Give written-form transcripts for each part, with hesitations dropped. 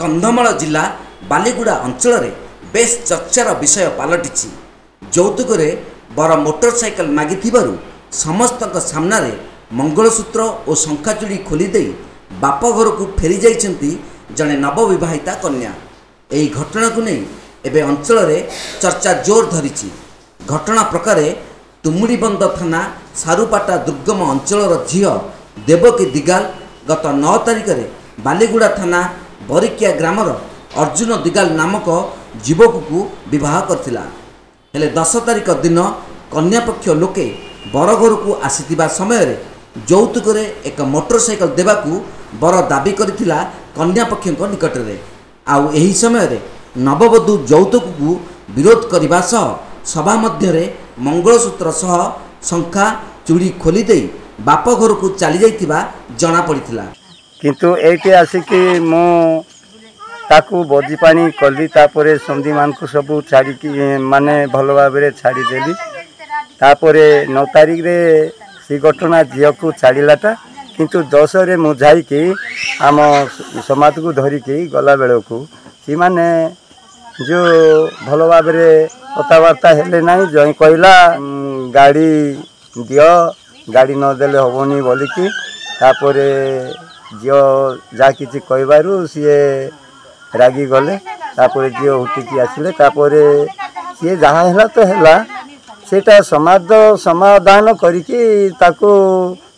कंधमाल जिला बालीगुड़ा अंचल में बेस चर्चार विषय पलटि यौतुक बर मोटरसाइकेल मागि समस्त सामना मंगलसूत्र और शंखाचूड़ी खोलीदे बाप घर को फेरी जाइछंती जड़े नवविवाहिता कन्या। यही घटना को नहीं एवं अंचल में चर्चा जोर धरी। घटना प्रकार तुमुड़ीबंद थाना सारुपाटा दुर्गम अंचल झील देवकी दिगाल गत 9 तारिख में बालीगुड़ा थाना बरिकिया ग्रामर अर्जुन दिगाल नामक युवक को विवाह करथिला। हेले 10 तारिख दिन कन्या पक्ष लोके बरघर को आसीथिबा समय रे यौतुक एक मोटरसाइकेल देवाकू बर दाबी करथिला कन्या पक्ष निकट में। आउ एही समय रे नववधू यौतुक को विरोध करने सह सभा मध्य मंगलसूत्र सह शंखा चूड़ी खोली दे बाप घर को चली जाइथिबा जना पड़िथिला। किंतु एठी आसिकी मो ताकू बजी पानी कली तापरे संधि मान को सब छाड़ी माने भल भाव छाड़ी देली। तापरे 9 तारिख रे सी घटना झील को छाड़ाटा किंतु 10 रे मु जाइकी आम समाज को धरिकी गला बेल को सी माने जो भल भाव कथबार्ता हेले ना जई कहला गाड़ी दियो गाड़ी नदेले हेनी बोलिकी तापरे झील जा कि कहबारू सी रागी गले तापरे झील उठिकी आसिले तापरे सी जहाँ है तो है सेटा समाधान करिकी ताको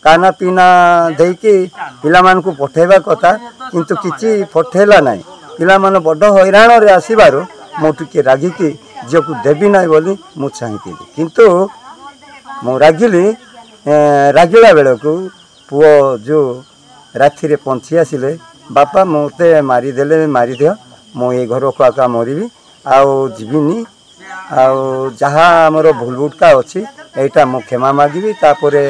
खाना पीना देकी पिला मान को पठेबा कथा किंतु किछि पठेला नाही। पिला मान बड़ हैरान रे आसीबारो मो टिके रागिकी झील को देवी ना बोली मु चाहती किंतु मु रागिली रागिला बेल को पुओ जो राति रे पंछी आसिले बापा मते मारिदेले मारिदियो मो ये घर को आका मरबी आउ जीविनी आउ जहाँ आमर भूलभुटका अच्छी यहाँ मु क्षमा मागिबी तापरे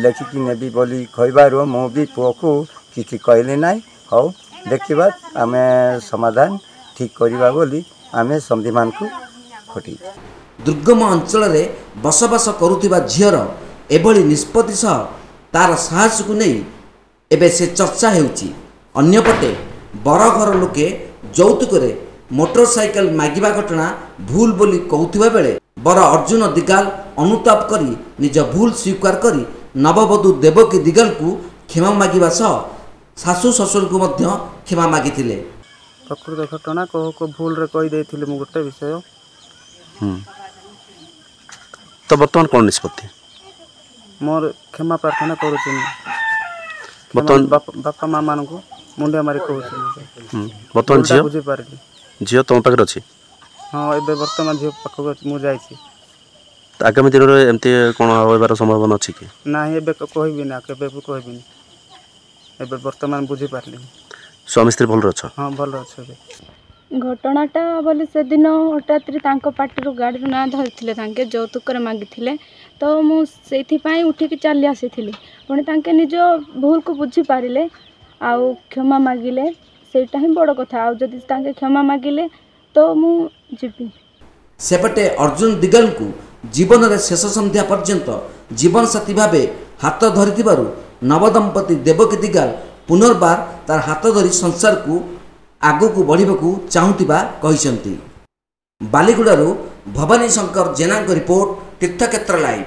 लेखिकी नेबी बोली कहबार मु भी पुओ को किसी कहली ना। हौ देखा आम समाधान ठीक करवा बोली आम संधिमान को खटी। दुर्गम अंचल में बसवास करुवा झीर एभली निष्पत्ति सह तार साहस को नहीं एबे से चर्चा हेउची। अन्यपटे बरघर लोके यौतुक मोटरसाइकेल मागिबा घटना भूल बोली कहउथिबा बेले बर अर्जुन दिगाल अनुताप करी निज भूल स्वीकार करी नववधू देवकी दिगाल को क्षमा मागिबा सह सासू ससुर को मध्य क्षमा मागिथिले। प्रकृत घटना को भूल रे कहि देथिले मु गोटे विषय तो बर्तमान कोन निष्पत्ति मोर क्षमा प्रार्थना करूछन बर्तमान बापा माँ मान को मुंडिया मारी कहूँ बर्तमान झील बुझी पारि झील तुम पाखे अच्छी हाँ ए बर्तमान झील पाखक मुझे आगामी दिन में एमती कौन होबार संभावना अच्छी कि ना एबे कहबी ना केबे कहबी एबे वर्तमान बुझी पारली। स्वामी स्त्री भल अच्छ हाँ भल अच्छे घटनाटा बोले से दिन हठात पार्टी गाड़ी ना धरते यौतुक मागिले तो मुझे उठिकी चली आसी पुणी निज भूल को बुझी पारे आउ क्षमा मागिले सेटा ही बड़ कथा आदि क्षमा मागिले तो मुझी। सेपटे अर्जुन दिगल को जीवन रे शेष संध्या पर्यंत जीवन साथी भावे हाथ धरी नवदंपति देवकी दिगाल पुनर्बार तार हाथ धरी संसार को आगो को बढ़ा चाहूबा कहते। बालीगुड़ारू भवानी शंकर जेना रिपोर्ट तीर्थक्षेत्र लाइव।